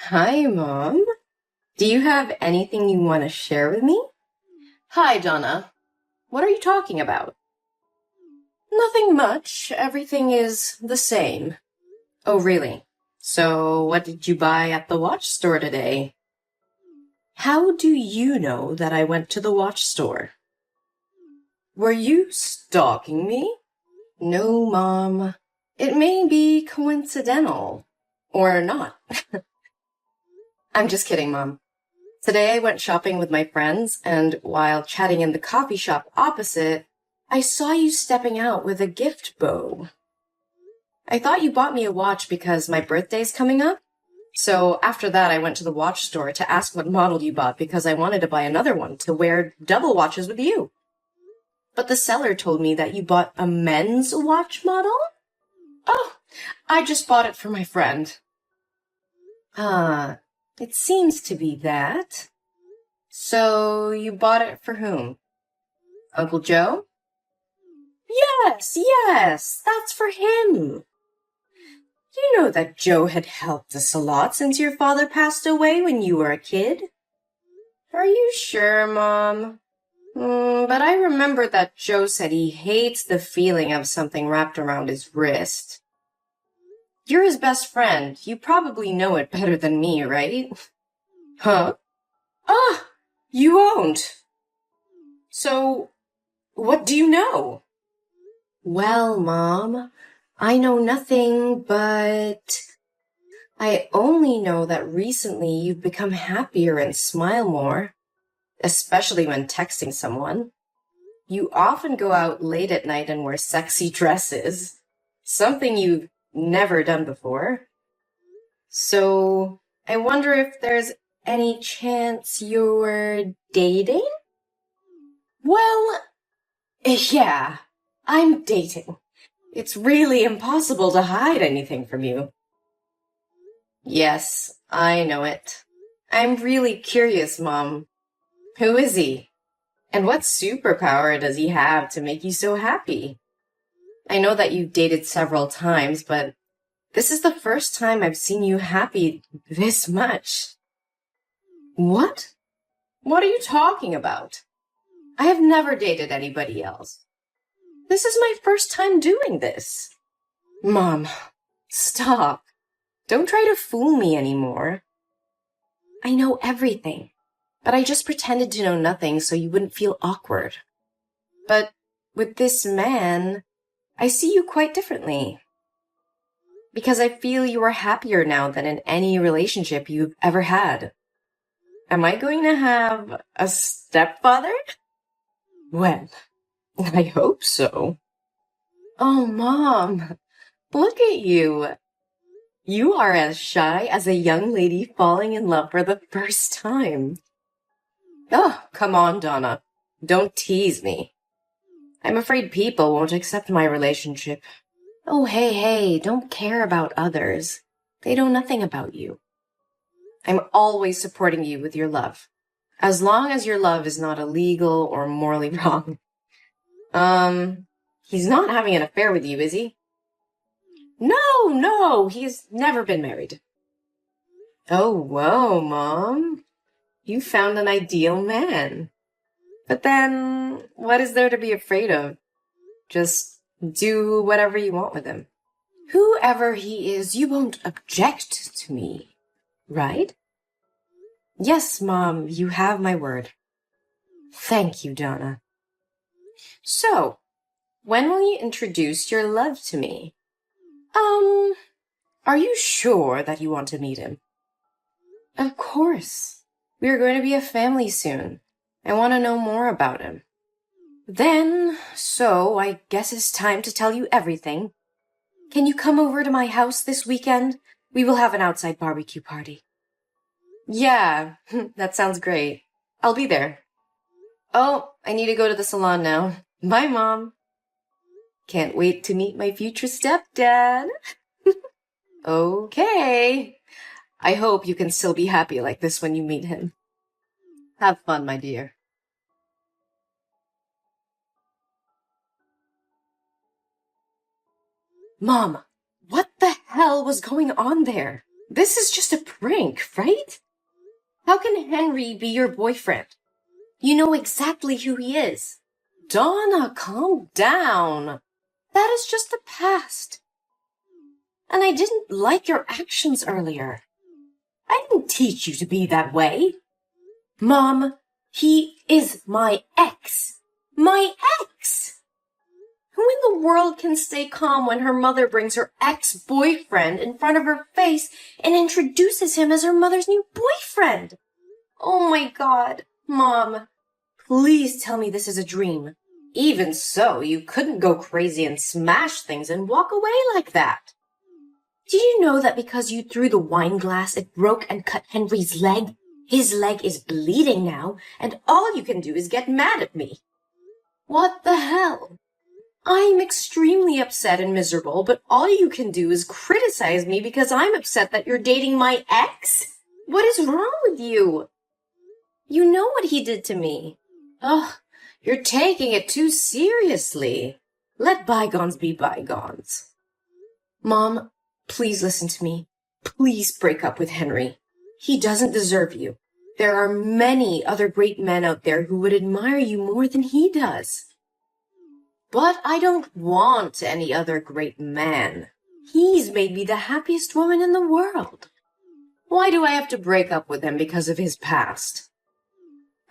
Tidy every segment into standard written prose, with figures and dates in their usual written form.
Hi, Mom. Do you have anything you want to share with me? Hi, Donna. What are you talking about? Nothing much. Everything is the same. Oh, really? So, what did you buy at the watch store today? How do you know that I went to the watch store? Were you stalking me? No, Mom. It may be coincidental. Or not. I'm just kidding, Mom. Today I went shopping with my friends, and while chatting in the coffee shop opposite, I saw you stepping out with a gift bow. I thought you bought me a watch because my birthday's coming up. So after that, I went to the watch store to ask what model you bought because I wanted to buy another one to wear double watches with you. But the seller told me that you bought a men's watch model? Oh, I just bought it for my friend. Ah, it seems to be that. So you bought it for whom? Uncle Joe? Yes, that's for him. You know that Joe had helped us a lot since your father passed away when you were a kid. Are you sure, Mom? But I remember that Joe said he hates the feeling of something wrapped around his wrist. You're his best friend. You probably know it better than me, right? Huh? Ah, you won't. So, what do you know? Well, Mom, I know nothing, but I only know that recently you've become happier and smile more, especially when texting someone. You often go out late at night and wear sexy dresses, something you've never done before. So, I wonder if there's any chance you're dating? Well, yeah, I'm dating. It's really impossible to hide anything from you. Yes, I know it. I'm really curious, Mom. Who is he? And what superpower does he have to make you so happy? I know that you've dated several times, but this is the first time I've seen you happy this much. What? What are you talking about? I have never dated anybody else. This is my first time doing this. Mom, stop. Don't try to fool me anymore. I know everything, but I just pretended to know nothing so you wouldn't feel awkward. But with this man, I see you quite differently. Because I feel you are happier now than in any relationship you've ever had. Am I going to have a stepfather? Well, I hope so. Oh, Mom, look at you. You are as shy as a young lady falling in love for the first time. Oh, come on, Donna. Don't tease me. I'm afraid people won't accept my relationship. Oh, hey, don't care about others. They know nothing about you. I'm always supporting you with your love. As long as your love is not illegal or morally wrong. He's not having an affair with you, is he? No, he's never been married. Oh, whoa, Mom. You found an ideal man. But then, what is there to be afraid of? Just do whatever you want with him. Whoever he is, you won't object to me, right? Yes, Mom, you have my word. Thank you, Donna. So, when will you introduce your love to me? Are you sure that you want to meet him? Of course. We are going to be a family soon. I want to know more about him. So I guess it's time to tell you everything. Can you come over to my house this weekend? We will have an outside barbecue party. Yeah, that sounds great. I'll be there. Oh, I need to go to the salon now. Bye, Mom. Can't wait to meet my future stepdad. Okay. I hope you can still be happy like this when you meet him. Have fun, my dear. Mom, what the hell was going on there? This is just a prank, right? How can Henry be your boyfriend? You know exactly who he is. Donna, calm down. That is just the past. And I didn't like your actions earlier. I didn't teach you to be that way. Mom, he is my ex. My ex! Who in the world can stay calm when her mother brings her ex-boyfriend in front of her face and introduces him as her mother's new boyfriend? Oh my God, Mom, please tell me this is a dream. Even so, you couldn't go crazy and smash things and walk away like that. Did you know that because you threw the wine glass, it broke and cut Henry's leg? His leg is bleeding now, and all you can do is get mad at me. What the hell? I'm extremely upset and miserable, but all you can do is criticize me because I'm upset that you're dating my ex? What is wrong with you? You know what he did to me. Ugh, you're taking it too seriously. Let bygones be bygones. Mom, please listen to me. Please break up with Henry. He doesn't deserve you. There are many other great men out there who would admire you more than he does. But I don't want any other great man. He's made me the happiest woman in the world. Why do I have to break up with him because of his past?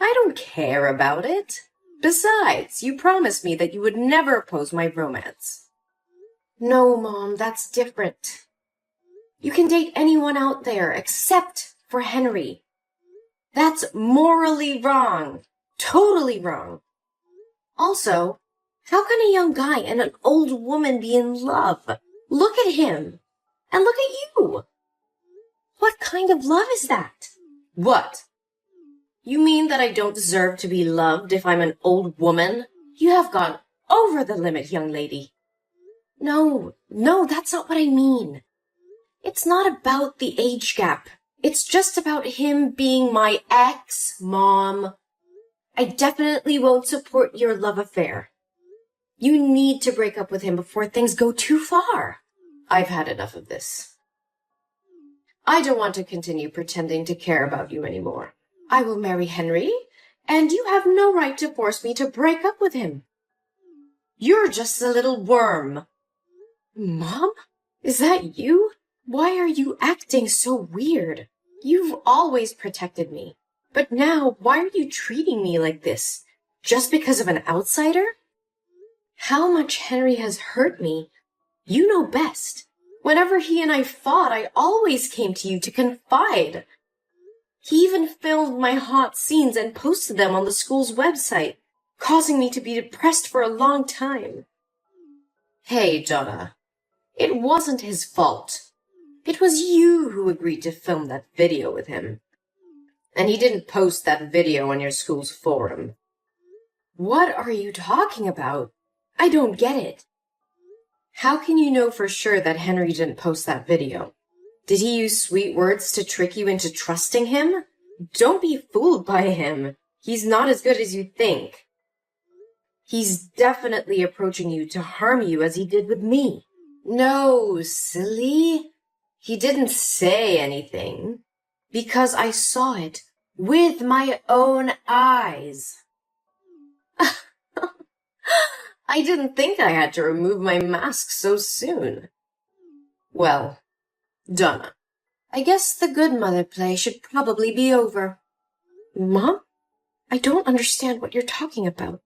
I don't care about it. Besides, you promised me that you would never oppose my romance. No, Mom, that's different. You can date anyone out there except for Henry. That's morally wrong. Totally wrong. Also, how can a young guy and an old woman be in love? Look at him. And look at you. What kind of love is that? What? You mean that I don't deserve to be loved if I'm an old woman? You have gone over the limit, young lady. No, that's not what I mean. It's not about the age gap. It's just about him being my ex, Mom. I definitely won't support your love affair. You need to break up with him before things go too far. I've had enough of this. I don't want to continue pretending to care about you anymore. I will marry Henry, and you have no right to force me to break up with him. You're just a little worm. Mom? Is that you? Why are you acting so weird? You've always protected me. But now, why are you treating me like this? Just because of an outsider? How much Henry has hurt me, you know best. Whenever he and I fought, I always came to you to confide. He even filmed my hot scenes and posted them on the school's website, causing me to be depressed for a long time. Hey, Donna, it wasn't his fault. It was you who agreed to film that video with him. And he didn't post that video on your school's forum. What are you talking about? I don't get it. How can you know for sure that Henry didn't post that video? Did he use sweet words to trick you into trusting him? Don't be fooled by him. He's not as good as you think. He's definitely approaching you to harm you as he did with me. No, silly. He didn't say anything. Because I saw it with my own eyes. I didn't think I had to remove my mask so soon. Well, Donna, I guess the good mother play should probably be over. Mom? I don't understand what you're talking about.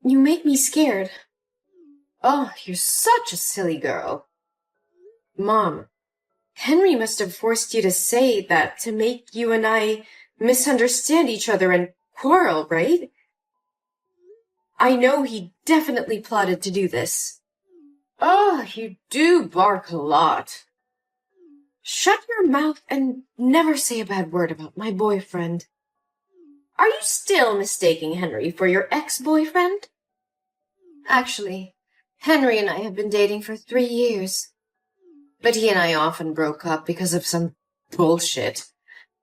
You make me scared. Oh, you're such a silly girl. Mom, Henry must have forced you to say that to make you and I misunderstand each other and quarrel, right? I know he definitely plotted to do this. Oh, you do bark a lot. Shut your mouth and never say a bad word about my boyfriend. Are you still mistaking Henry for your ex-boyfriend? Actually, Henry and I have been dating for 3 years. But he and I often broke up because of some bullshit.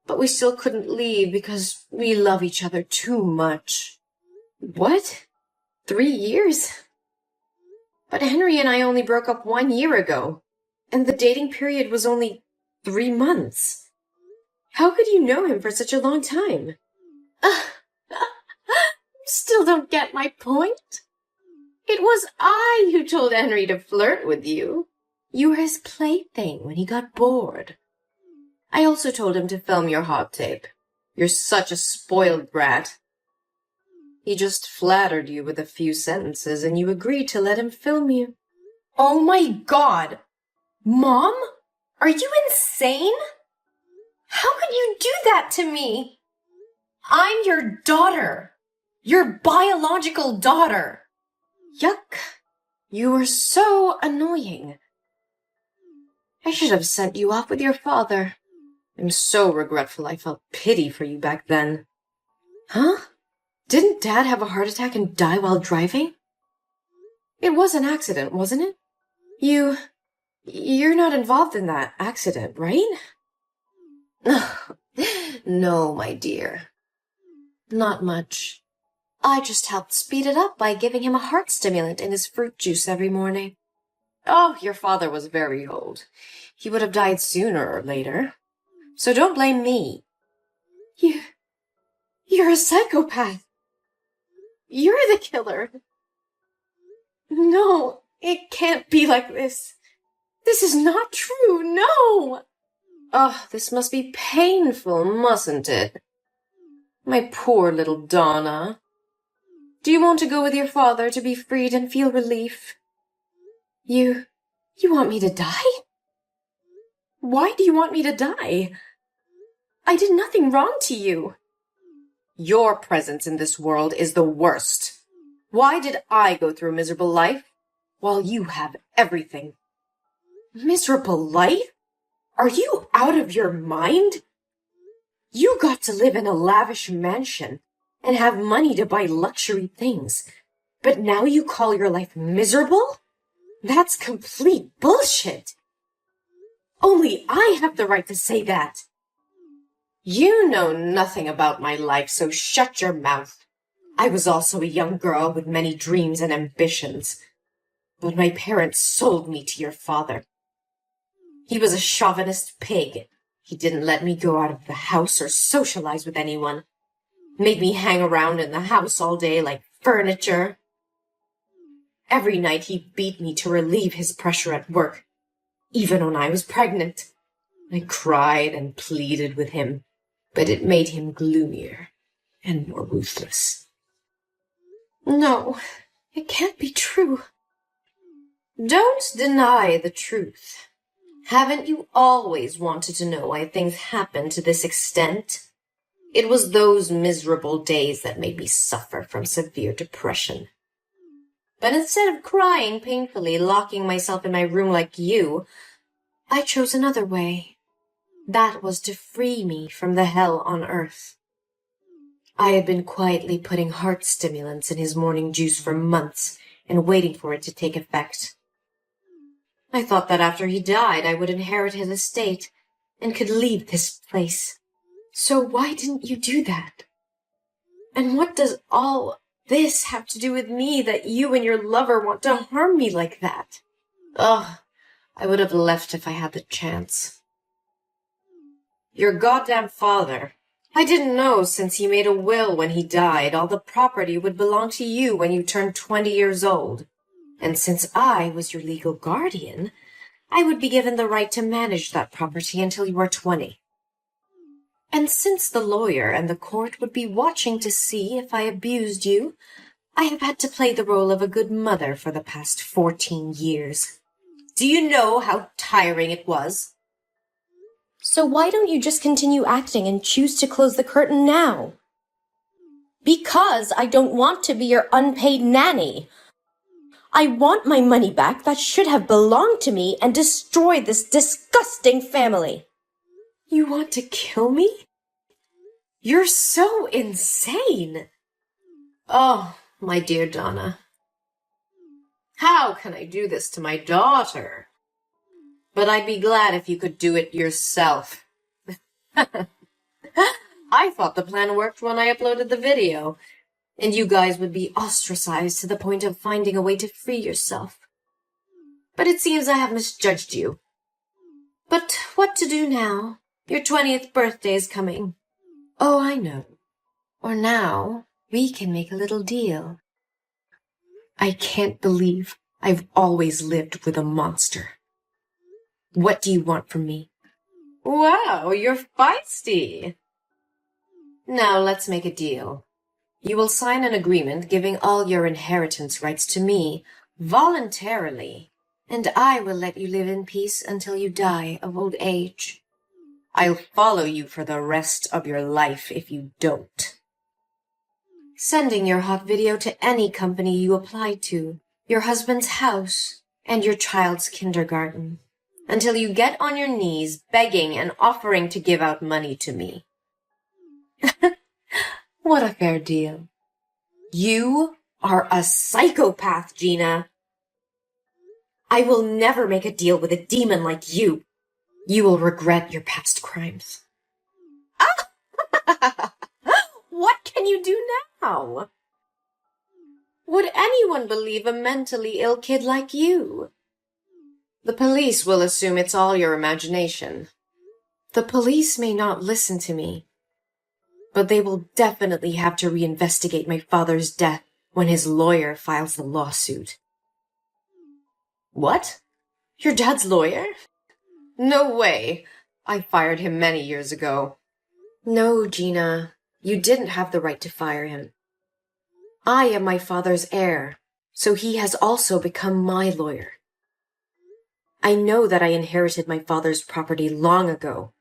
But we still couldn't leave because we love each other too much. What? 3 years? But Henry and I only broke up 1 year ago. And the dating period was only 3 months. How could you know him for such a long time? Still don't get my point? It was I who told Henry to flirt with you. You were his plaything when he got bored. I also told him to film your hot tape. You're such a spoiled brat. He just flattered you with a few sentences and you agreed to let him film you. Oh my God! Mom? Are you insane? How could you do that to me? I'm your daughter. Your biological daughter. Yuck. You were so annoying. I should have sent you off with your father. I'm so regretful I felt pity for you back then. Huh? Didn't Dad have a heart attack and die while driving? It was an accident, wasn't it? You're not involved in that accident, right? No, my dear. Not much. I just helped speed it up by giving him a heart stimulant in his fruit juice every morning. Oh, your father was very old. He would have died sooner or later. So don't blame me. You're a psychopath. You're the killer. No, it can't be like this. This is not true, no! Oh, this must be painful, mustn't it? My poor little Donna. Do you want to go with your father to be freed and feel relief? You want me to die? Why do you want me to die? I did nothing wrong to you. Your presence in this world is the worst. Why did I go through a miserable life while you have everything? Miserable life? Are you out of your mind? You got to live in a lavish mansion and have money to buy luxury things, but now you call your life miserable? That's complete bullshit. Only I have the right to say that. You know nothing about my life, so shut your mouth. I was also a young girl with many dreams and ambitions, but my parents sold me to your father. He was a chauvinist pig. He didn't let me go out of the house or socialize with anyone. Made me hang around in the house all day like furniture. Every night he beat me to relieve his pressure at work, even when I was pregnant. I cried and pleaded with him, but it made him gloomier and more ruthless. No, it can't be true. Don't deny the truth. Haven't you always wanted to know why things happen to this extent? It was those miserable days that made me suffer from severe depression. But instead of crying painfully, locking myself in my room like you, I chose another way. That was to free me from the hell on earth. I had been quietly putting heart stimulants in his morning juice for months and waiting for it to take effect. I thought that after he died, I would inherit his estate and could leave this place. So why didn't you do that? And what does all this have to do with me that you and your lover want to harm me like that? Ugh, I would have left if I had the chance. Your goddamn father. I didn't know since he made a will when he died, all the property would belong to you when you turned 20 years old. And since I was your legal guardian, I would be given the right to manage that property until you are 20. And since the lawyer and the court would be watching to see if I abused you, I have had to play the role of a good mother for the past 14 years. Do you know how tiring it was? So why don't you just continue acting and choose to close the curtain now? Because I don't want to be your unpaid nanny. I want my money back that should have belonged to me and destroy this disgusting family. You want to kill me? You're so insane. Oh, my dear Donna. How can I do this to my daughter? But I'd be glad if you could do it yourself. I thought the plan worked when I uploaded the video, and you guys would be ostracized to the point of finding a way to free yourself. But it seems I have misjudged you. But what to do now? Your 20th birthday is coming. Oh, I know. Or now, we can make a little deal. I can't believe I've always lived with a monster. What do you want from me? Wow, you're feisty. Now let's make a deal. You will sign an agreement giving all your inheritance rights to me voluntarily, and I will let you live in peace until you die of old age. I'll follow you for the rest of your life if you don't. Sending your hot video to any company you apply to, your husband's house, and your child's kindergarten, until you get on your knees begging and offering to give out money to me. What a fair deal. You are a psychopath, Gina. I will never make a deal with a demon like you. You will regret your past crimes. What can you do now? Would anyone believe a mentally ill kid like you? The police will assume it's all your imagination. The police may not listen to me, but they will definitely have to reinvestigate my father's death when his lawyer files the lawsuit. What? Your dad's lawyer? No way. I fired him many years ago. No, Gina, you didn't have the right to fire him. I am my father's heir, so he has also become my lawyer. I know that I inherited my father's property long ago.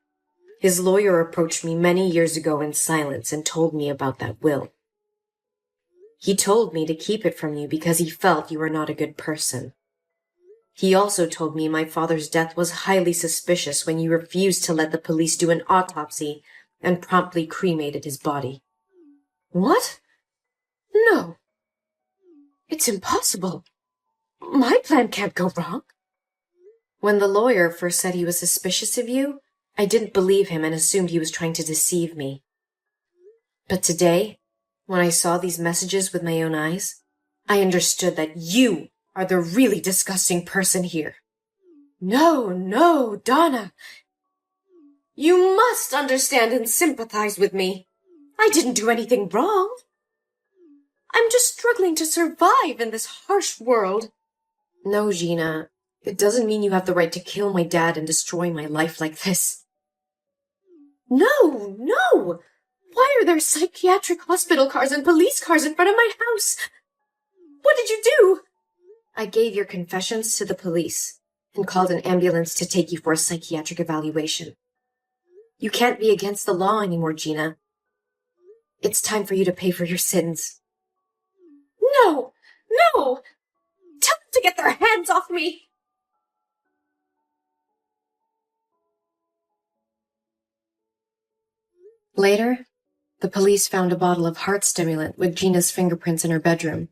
His lawyer approached me many years ago in silence and told me about that will. He told me to keep it from you because he felt you were not a good person. He also told me my father's death was highly suspicious when you refused to let the police do an autopsy and promptly cremated his body. What? No. It's impossible. My plan can't go wrong. When the lawyer first said he was suspicious of you, I didn't believe him and assumed he was trying to deceive me. But today, when I saw these messages with my own eyes, I understood that you are the really disgusting person here. No, Donna. You must understand and sympathize with me. I didn't do anything wrong. I'm just struggling to survive in this harsh world. No, Gina, it doesn't mean you have the right to kill my dad and destroy my life like this. No! Why are there psychiatric hospital cars and police cars in front of my house? What did you do? I gave your confessions to the police and called an ambulance to take you for a psychiatric evaluation. You can't be against the law anymore, Gina. It's time for you to pay for your sins. No! Tell them to get their hands off me! Later, the police found a bottle of heart stimulant with Gina's fingerprints in her bedroom.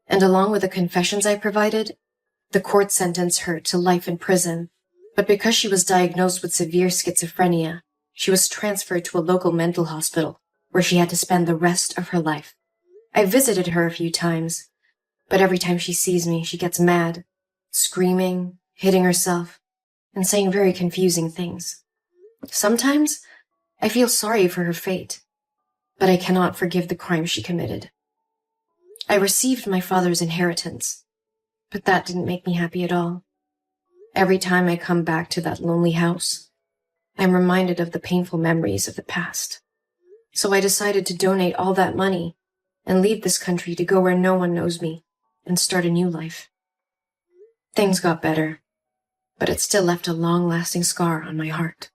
And along with the confessions I provided, the court sentenced her to life in prison. But because she was diagnosed with severe schizophrenia, she was transferred to a local mental hospital where she had to spend the rest of her life. I visited her a few times, but every time she sees me, she gets mad, screaming, hitting herself, and saying very confusing things. Sometimes, I feel sorry for her fate, but I cannot forgive the crime she committed. I received my father's inheritance, but that didn't make me happy at all. Every time I come back to that lonely house, I'm reminded of the painful memories of the past. So I decided to donate all that money and leave this country to go where no one knows me and start a new life. Things got better, but it still left a long-lasting scar on my heart.